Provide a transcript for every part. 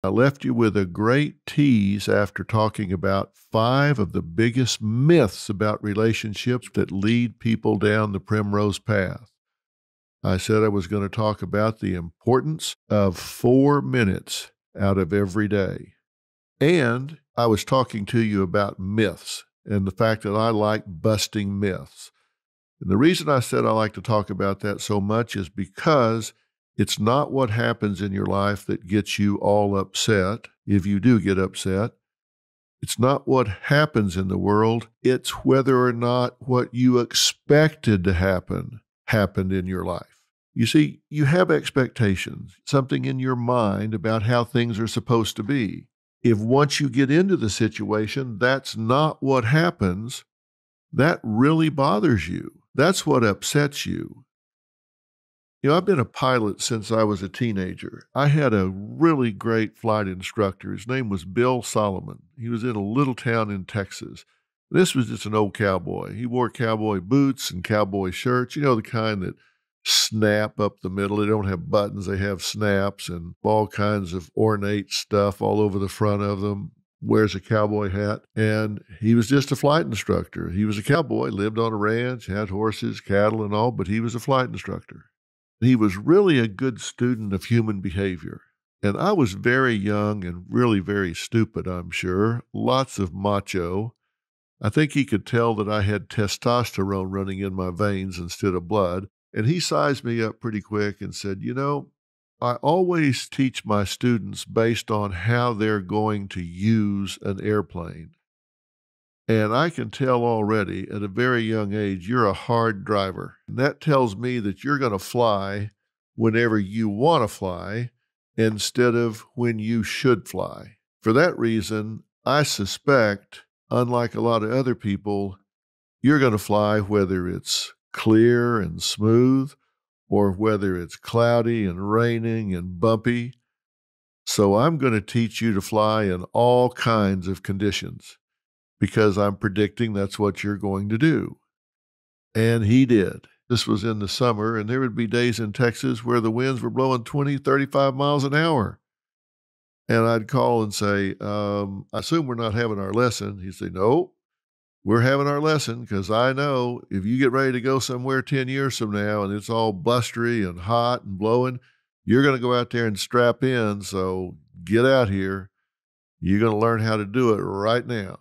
I left you with a great tease after talking about 5 of the biggest myths about relationships that lead people down the primrose path. I said I was going to talk about the importance of 4 minutes out of every day. And I was talking to you about myths and the fact that I like busting myths. And the reason I said I like to talk about that so much is because it's not what happens in your life that gets you all upset, if you do get upset. It's not what happens in the world. It's whether or not what you expected to happen happened in your life. You see, you have expectations, something in your mind about how things are supposed to be. If once you get into the situation, that's not what happens, that really bothers you. That's what upsets you. You know, I've been a pilot since I was a teenager. I had a really great flight instructor. His name was Bill Solomon. He was in a little town in Texas. This was just an old cowboy. He wore cowboy boots and cowboy shirts, you know, the kind that snap up the middle. They don't have buttons, they have snaps and all kinds of ornate stuff all over the front of them. Wears a cowboy hat, and he was just a flight instructor. He was a cowboy, lived on a ranch, had horses, cattle, and all, but he was a flight instructor. He was really a good student of human behavior. And I was very young and really very stupid, I'm sure. Lots of macho. I think he could tell that I had testosterone running in my veins instead of blood. And he sized me up pretty quick and said, you know, I always teach my students based on how they're going to use an airplane. And I can tell already at a very young age, you're a hard driver. And that tells me that you're going to fly whenever you want to fly instead of when you should fly. For that reason, I suspect, unlike a lot of other people, you're going to fly whether it's clear and smooth or whether it's cloudy and raining and bumpy. So I'm going to teach you to fly in all kinds of conditions because I'm predicting that's what you're going to do. And he did. This was in the summer, and there would be days in Texas where the winds were blowing 20, 35 miles an hour. And I'd call and say, I assume we're not having our lesson. He'd say, no, we're having our lesson because I know if you get ready to go somewhere 10 years from now and it's all blustery and hot and blowing, you're going to go out there and strap in. So get out here. You're going to learn how to do it right now.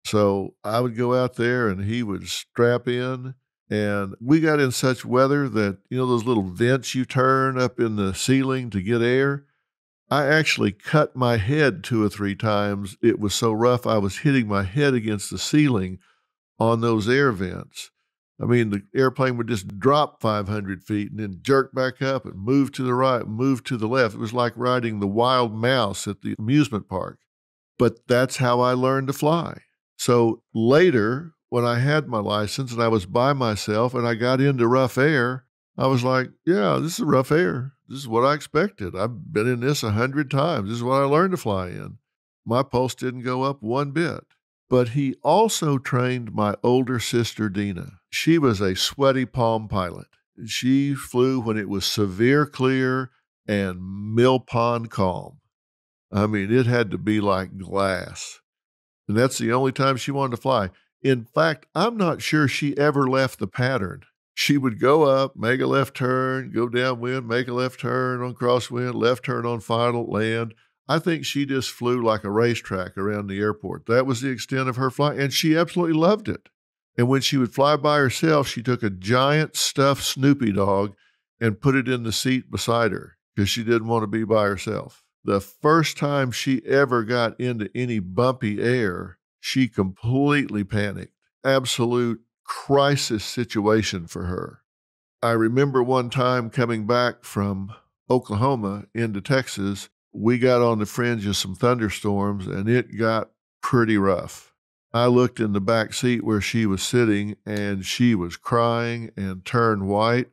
So I would go out there and he would strap in. And we got in such weather that, you know, those little vents you turn up in the ceiling to get air. I actually cut my head 2 or 3 times. It was so rough, I was hitting my head against the ceiling on those air vents. I mean, the airplane would just drop 500 feet and then jerk back up and move to the right, move to the left. It was like riding the wild mouse at the amusement park. But that's how I learned to fly. So later, when I had my license and I was by myself and I got into rough air, I was like, yeah, this is rough air. This is what I expected. I've been in this 100 times. This is what I learned to fly in. My pulse didn't go up one bit. But he also trained my older sister, Dina. She was a sweaty palm pilot. She flew when it was severe clear and mill pond calm. I mean, it had to be like glass. And that's the only time she wanted to fly. In fact, I'm not sure she ever left the pattern. She would go up, make a left turn, go downwind, make a left turn on crosswind, left turn on final, land. I think she just flew like a racetrack around the airport. That was the extent of her flight, and she absolutely loved it. And when she would fly by herself, she took a giant stuffed Snoopy dog and put it in the seat beside her because she didn't want to be by herself. The first time she ever got into any bumpy air, she completely panicked. Absolute crisis situation for her. I remember one time coming back from Oklahoma into Texas, we got on the fringe of some thunderstorms and it got pretty rough. I looked in the back seat where she was sitting and she was crying and turned white.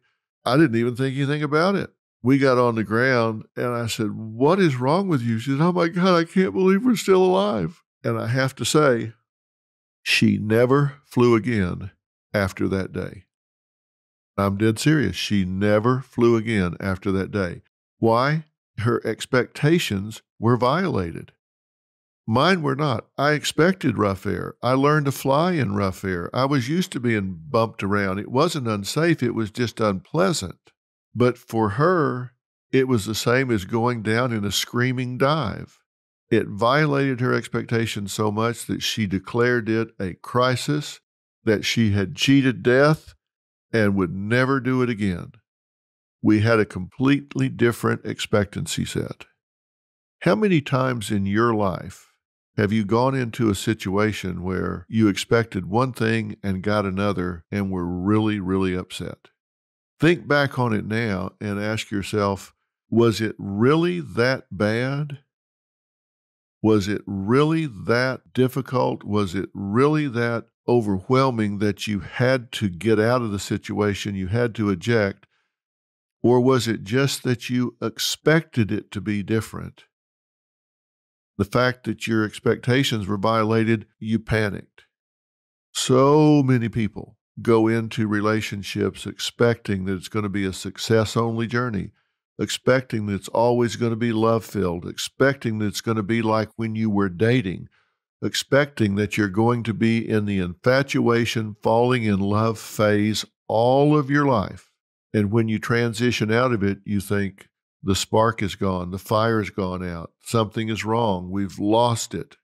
I didn't even think anything about it. We got on the ground and I said, what is wrong with you? She said, oh my God, I can't believe we're still alive. And I have to say, she never flew again after that day. I'm dead serious. She never flew again after that day. Why? Her expectations were violated. Mine were not. I expected rough air. I learned to fly in rough air. I was used to being bumped around. It wasn't unsafe. It was just unpleasant. But for her, it was the same as going down in a screaming dive. It violated her expectations so much that she declared it a crisis, that she had cheated death and would never do it again. We had a completely different expectancy set. How many times in your life have you gone into a situation where you expected one thing and got another and were really, really upset? Think back on it now and ask yourself, was it really that bad? Was it really that difficult? Was it really that overwhelming that you had to get out of the situation, you had to eject? Or was it just that you expected it to be different? The fact that your expectations were violated, you panicked. So many people go into relationships expecting that it's going to be a success-only journey, expecting that it's always going to be love-filled, expecting that it's going to be like when you were dating, expecting that you're going to be in the infatuation, falling in love phase all of your life. And when you transition out of it, you think, the spark is gone, the fire has gone out, something is wrong, we've lost it,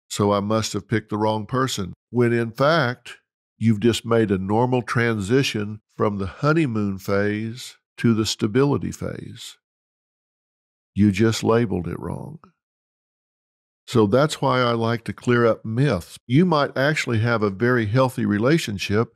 so I must have picked the wrong person. When in fact, you've just made a normal transition from the honeymoon phase to the stability phase. You just labeled it wrong. So that's why I like to clear up myths. You might actually have a very healthy relationship,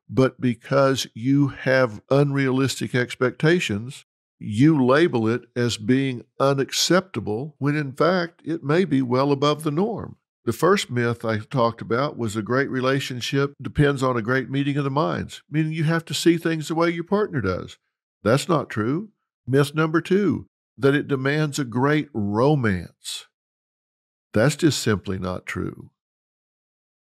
but because you have unrealistic expectations, you label it as being unacceptable when in fact it may be well above the norm. The first myth I talked about was a great relationship depends on a great meeting of the minds, meaning you have to see things the way your partner does. That's not true. Myth number 2, that it demands a great romance. That's just simply not true.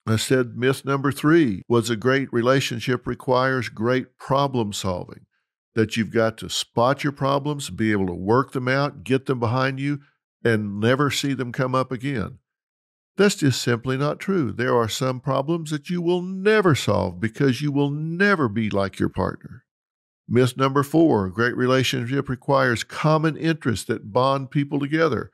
I said myth number 3 was a great relationship requires great problem solving, that you've got to spot your problems, be able to work them out, get them behind you, and never see them come up again. That's just simply not true. There are some problems that you will never solve because you will never be like your partner. Myth number 4, a great relationship requires common interests that bond people together.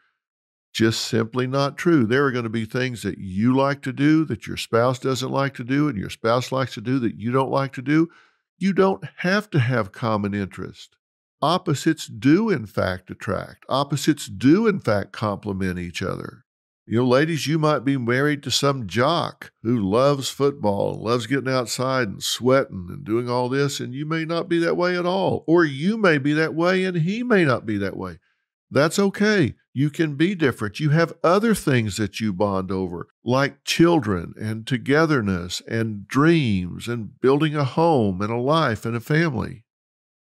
Just simply not true. There are going to be things that you like to do that your spouse doesn't like to do and your spouse likes to do that you don't like to do. You don't have to have common interest. Opposites do, in fact, attract. Opposites do, in fact, complement each other. You know, ladies, you might be married to some jock who loves football and loves getting outside and sweating and doing all this, and you may not be that way at all. Or you may be that way and he may not be that way. That's okay. You can be different. You have other things that you bond over, like children and togetherness and dreams and building a home and a life and a family.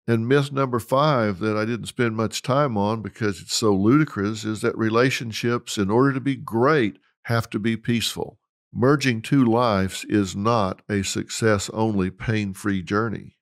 And myth number 5 that I didn't spend much time on because it's so ludicrous is that relationships, in order to be great, have to be peaceful. Merging 2 lives is not a success-only, pain-free journey.